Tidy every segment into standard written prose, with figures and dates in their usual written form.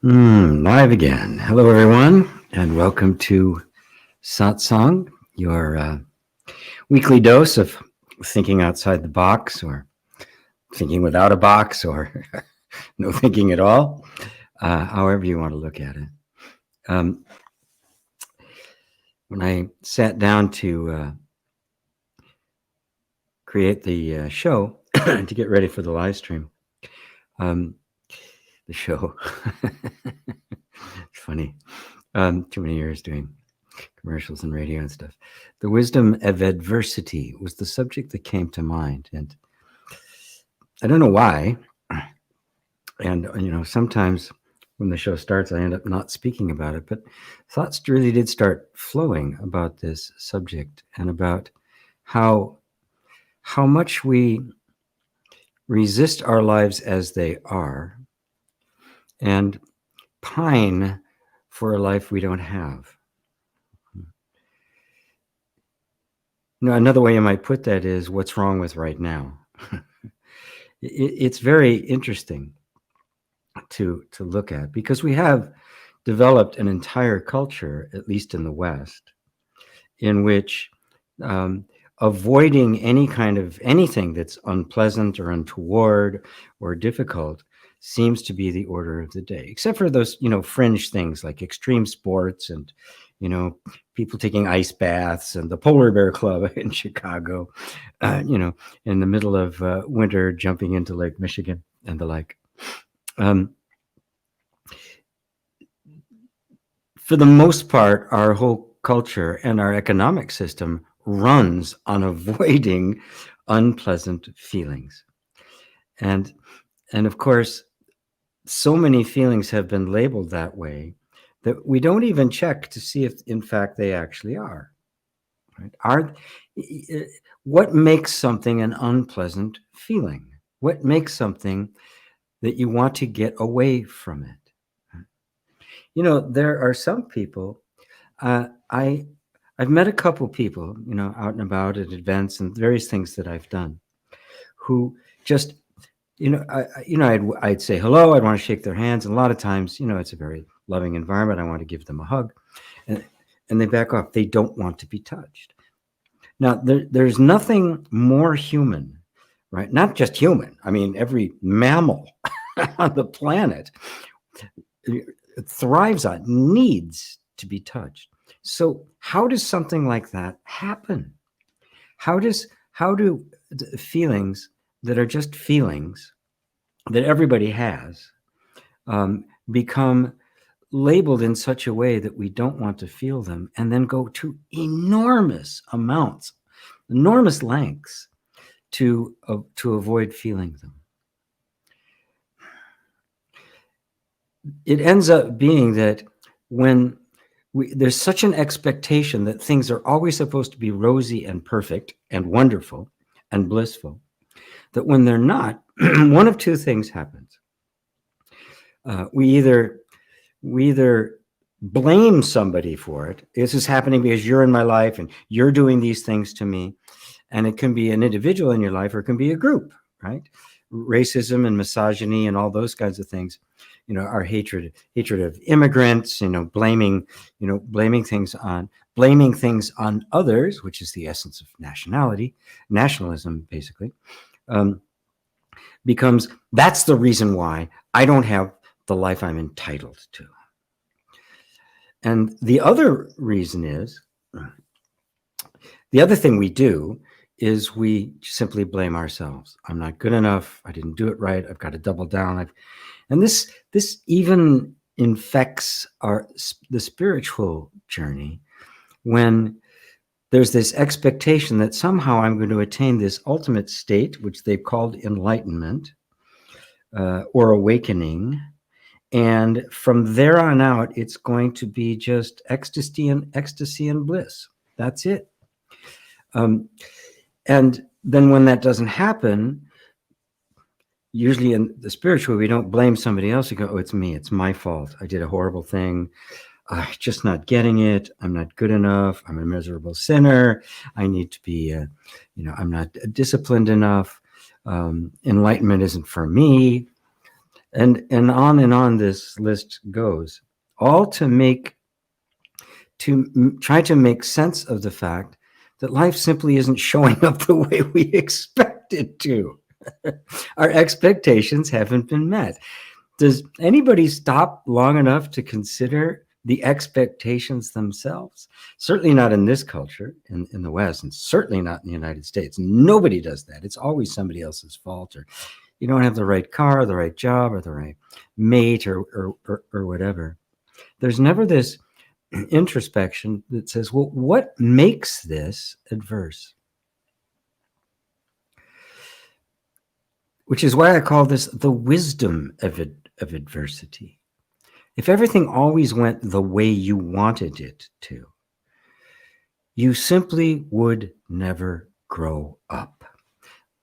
Live again. Hello, everyone, and welcome to satsang, your weekly dose of thinking outside the box, or thinking without a box, or no thinking at all, however you want to look at it. When I sat down to create the show to get ready for the live stream, the show, it's funny, too many years doing commercials and radio and stuff. The wisdom of adversity was the subject that came to mind, and I don't know why. And sometimes when the show starts, I end up not speaking about it, but thoughts really did start flowing about this subject and about how much we resist our lives as they are and pine for a life we don't have. Another way you might put that is, what's wrong with right now? It's very interesting to look at, because we have developed an entire culture, at least in the West, in which avoiding any kind of anything that's unpleasant or untoward or difficult seems to be the order of the day, except for those fringe things like extreme sports and people taking ice baths and the Polar Bear Club in Chicago, in the middle of winter, jumping into Lake Michigan and the like. For the most part, our whole culture and our economic system runs on avoiding unpleasant feelings. And of course, so many feelings have been labeled that way that we don't even check to see if, in fact, they actually are. Right? What makes something an unpleasant feeling? What makes something that you want to get away from it? There are some people, I've met a couple people, out and about at events and various things that I've done, who just, I'd say hello, I'd want to shake their hands. And a lot of times, it's a very loving environment. I want to give them a hug, and they back off. They don't want to be touched. Now, there's nothing more human, right? Not just human. I mean, every mammal on the planet thrives on, needs to be touched. So how does something like that happen? How do feelings that are just feelings that everybody has become labeled in such a way that we don't want to feel them, and then go to enormous amounts, enormous lengths to avoid feeling them? It ends up being that when there's such an expectation that things are always supposed to be rosy and perfect and wonderful and blissful, that when they're not, one of two things happens. We either blame somebody for it. This is happening because you're in my life and you're doing these things to me. And it can be an individual in your life, or it can be a group, right? Racism and misogyny and all those kinds of things, our hatred of immigrants, blaming things on others, which is the essence of nationalism, basically, becomes, that's the reason why I don't have the life I'm entitled to. And the other reason is, the other thing we do is we simply blame ourselves. I'm not good enough. I didn't do it right. I've got to double down. And this even infects the spiritual journey, when there's this expectation that somehow I'm going to attain this ultimate state, which they've called enlightenment or awakening. And from there on out, it's going to be just ecstasy and bliss. That's it. And then when that doesn't happen, usually in the spiritual, we don't blame somebody else. We go, oh, it's me. It's my fault. I did a horrible thing. I'm just not getting it. I'm not good enough. I'm a miserable sinner. I need to be, I'm not disciplined enough. Enlightenment isn't for me. And on this list goes, all try to make sense of the fact that life simply isn't showing up the way we expect it to. Our expectations haven't been met. Does anybody stop long enough to consider the expectations themselves? Certainly not in this culture, in the West, and certainly not in the United States. Nobody does that. It's always somebody else's fault, or you don't have the right car, or the right job, or the right mate, or whatever. There's never this introspection that says, well, what makes this adverse? Which is why I call this the wisdom of adversity. If everything always went the way you wanted it to, you simply would never grow up.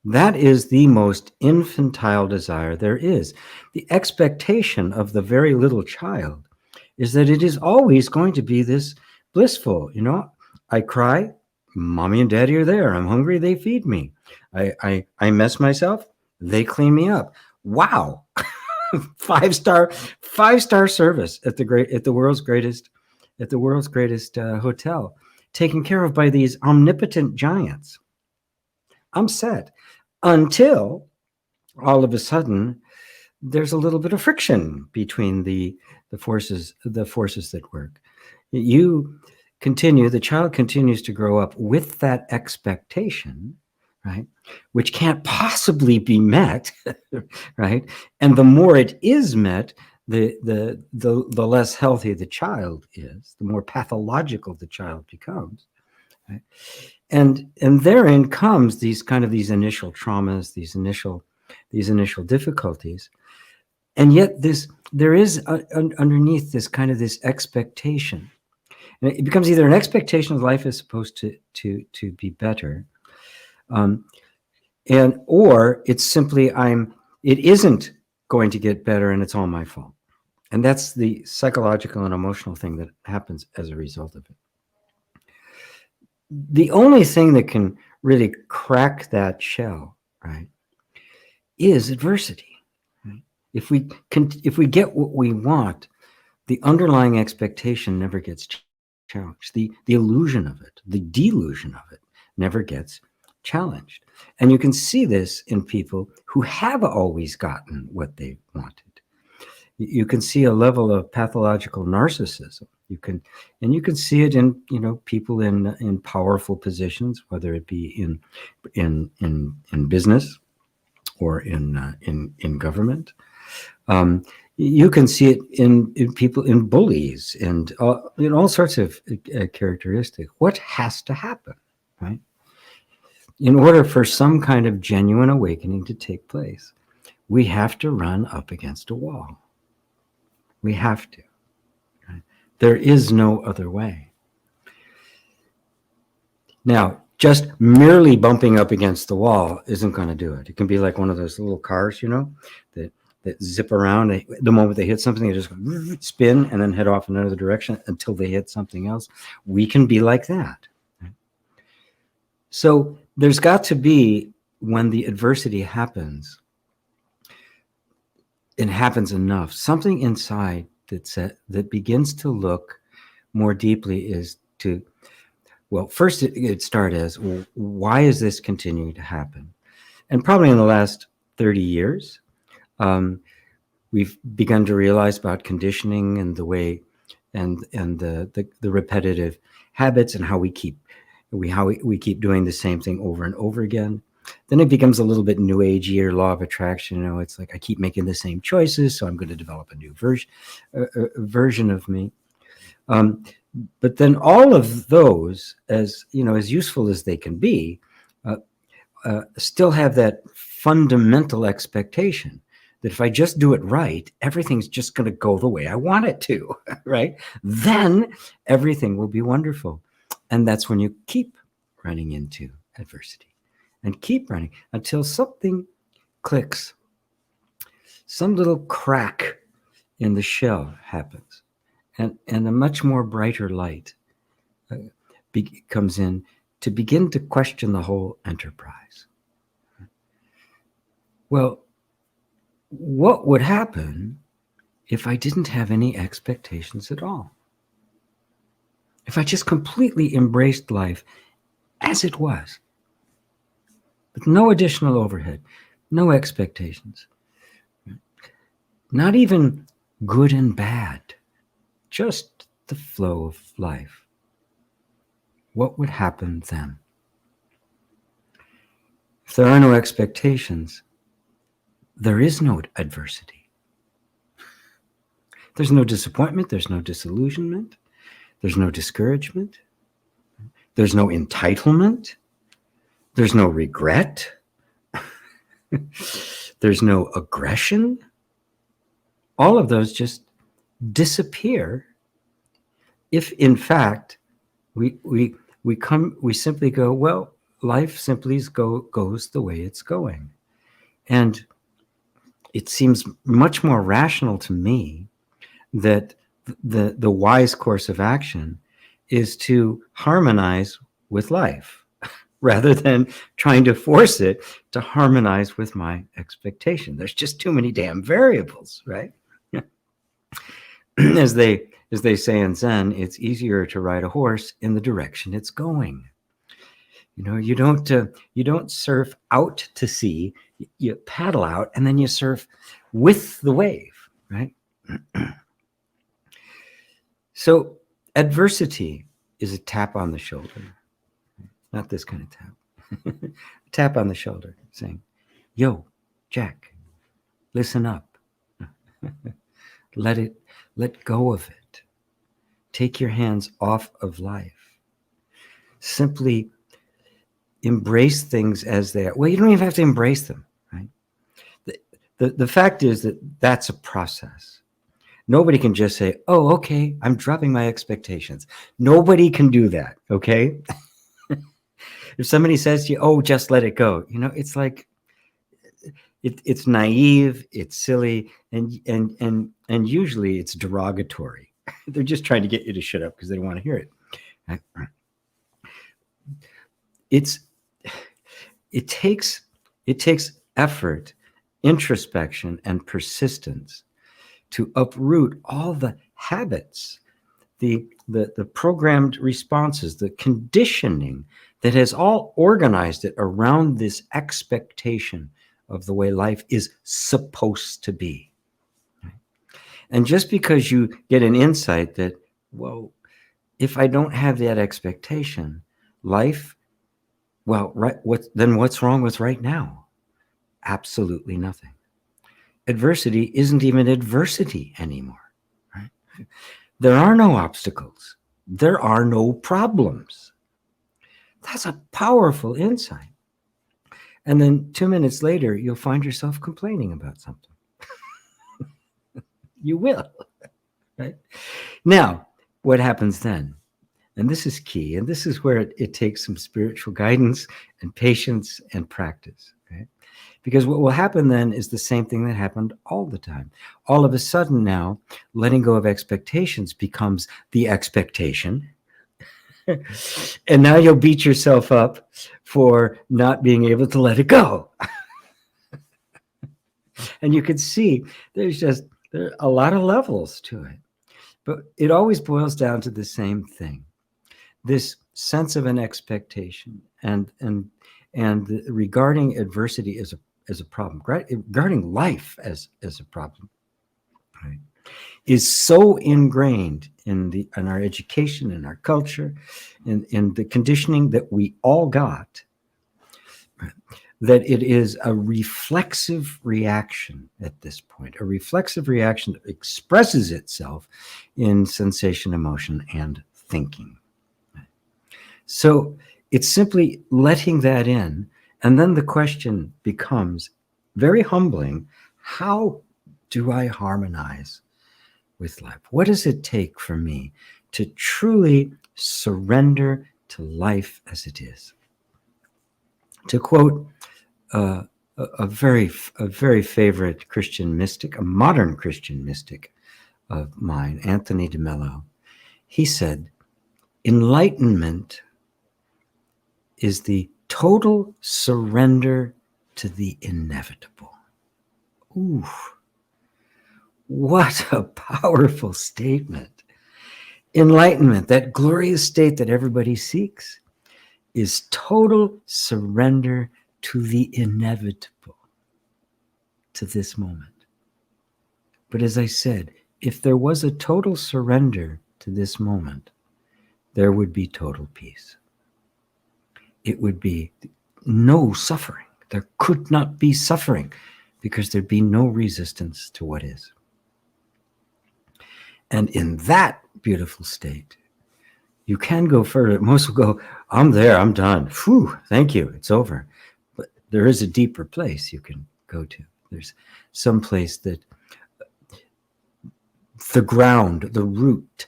That is the most infantile desire there is. The expectation of the very little child is that it is always going to be this blissful. I cry, mommy and daddy are there. I'm hungry, they feed me. I mess myself, they clean me up. Wow. five-star service at the world's greatest hotel, taken care of by these omnipotent giants. I'm set until all of a sudden there's a little bit of friction between the forces that work. The child continues to grow up with that expectation, right, which can't possibly be met, right? And the more it is met, the less healthy the child is, the more pathological the child becomes, right? And therein comes these initial traumas, these initial difficulties. And yet there is underneath this expectation. And it becomes either an expectation that life is supposed to be better, or it's simply it isn't going to get better and it's all my fault. And that's the psychological and emotional thing that happens as a result of it. The only thing that can really crack that shell, right, is adversity. Right? If we get what we want, the underlying expectation never gets challenged. The illusion of it, the delusion of it, never gets challenged. And you can see this in people who have always gotten what they wanted. You can see a level of pathological narcissism. You can see it in people in powerful positions, whether it be in business or in government. You can see it in people, in bullies, and in all sorts of characteristics. What has to happen, right, in order for some kind of genuine awakening to take place? We have to run up against a wall. We have to. Right? There is no other way. Now, just merely bumping up against the wall isn't going to do it. It can be like one of those little cars, that zip around. The moment they hit something, they just spin and then head off in another direction until they hit something else. We can be like that. Right? So there's got to be, when the adversity happens, it happens enough, something inside that begins to look more deeply first it started as, well, why is this continuing to happen? And probably in the last 30 years, we've begun to realize about conditioning and the way and the repetitive habits and how we keep doing the same thing over and over again. Then it becomes a little bit new agey, or law of attraction. It's like I keep making the same choices, so I'm going to develop a new version of me. But then all of those, as useful as they can be, still have that fundamental expectation that if I just do it right, everything's just going to go the way I want it to, right? Then everything will be wonderful. And that's when you keep running into adversity and keep running until something clicks. Some little crack in the shell happens, and a much more brighter light comes in to begin to question the whole enterprise. Well, what would happen if I didn't have any expectations at all? If I just completely embraced life as it was, with no additional overhead, no expectations, not even good and bad, just the flow of life. What would happen then? If there are no expectations, there is no adversity. There's no disappointment, there's no disillusionment, there's no discouragement, there's no entitlement, there's no regret, there's no aggression. All of those just disappear if, in fact, we simply go, well, life simply goes the way it's going. And it seems much more rational to me that the wise course of action is to harmonize with life rather than trying to force it to harmonize with my expectation. There's just too many damn variables, right? As they say in Zen, it's easier to ride a horse in the direction it's going. You know, you don't surf out to sea. You paddle out and then you surf with the wave, right? So adversity is a tap on the shoulder, not this kind of tap. Tap on the shoulder saying, yo, Jack, listen up. Let go of it. Take your hands off of life. Simply embrace things as they are. Well, you don't even have to embrace them, right? The fact is that that's a process. Nobody can just say, oh, okay, I'm dropping my expectations. Nobody can do that, okay? If somebody says to you, oh, just let it go, you know, it's like, it's naive, it's silly, and usually it's derogatory. They're just trying to get you to shut up because they don't want to hear it. It takes effort, introspection, and persistence to uproot all the habits, the programmed responses, the conditioning that has all organized it around this expectation of the way life is supposed to be. And just because you get an insight that, well, if I don't have that expectation, life, well, right, then what's wrong with right now? Absolutely nothing. Adversity isn't even adversity anymore, right? There are no obstacles. There are no problems. That's a powerful insight. And then 2 minutes later, you'll find yourself complaining about something. You will, right? Now, what happens then? And this is key. And this is where it takes some spiritual guidance and patience and practice, right? Because what will happen then is the same thing that happened all the time. All of a sudden now, letting go of expectations becomes the expectation. And now you'll beat yourself up for not being able to let it go. And you can see there are a lot of levels to it. But it always boils down to the same thing. This sense of an expectation and regarding adversity as a problem, regarding life as a problem, right, is so ingrained in our education, in our culture, in the conditioning that we all got, right, that it is a reflexive reaction at this point, a reflexive reaction that expresses itself in sensation, emotion, and thinking. So it's simply letting that in. And then the question becomes very humbling. How do I harmonize with life? What does it take for me to truly surrender to life as it is? To quote a very favorite Christian mystic, a modern Christian mystic of mine, Anthony de Mello, he said, enlightenment is the total surrender to the inevitable. Ooh, what a powerful statement. Enlightenment, that glorious state that everybody seeks, is total surrender to the inevitable, to this moment. But as I said, if there was a total surrender to this moment, there would be total peace. It would be no suffering. There could not be suffering because there'd be no resistance to what is. And in that beautiful state, you can go further. Most will go, I'm there, I'm done. Phew, thank you, it's over. But there is a deeper place you can go to. There's some place that the ground, the root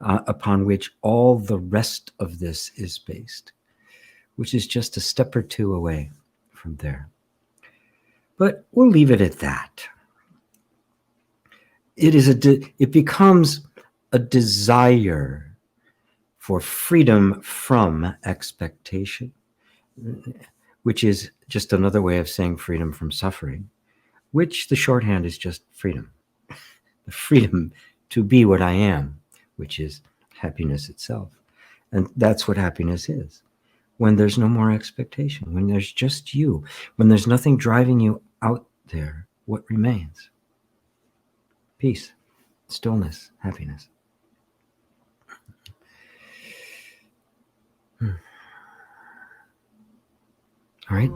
upon which all the rest of this is based, which is just a step or two away from there. But we'll leave it at that. It becomes a desire for freedom from expectation, which is just another way of saying freedom from suffering, which the shorthand is just freedom. The freedom to be what I am, which is happiness itself. And that's what happiness is. When there's no more expectation, when there's just you, when there's nothing driving you out there, what remains? Peace, stillness, happiness. All right.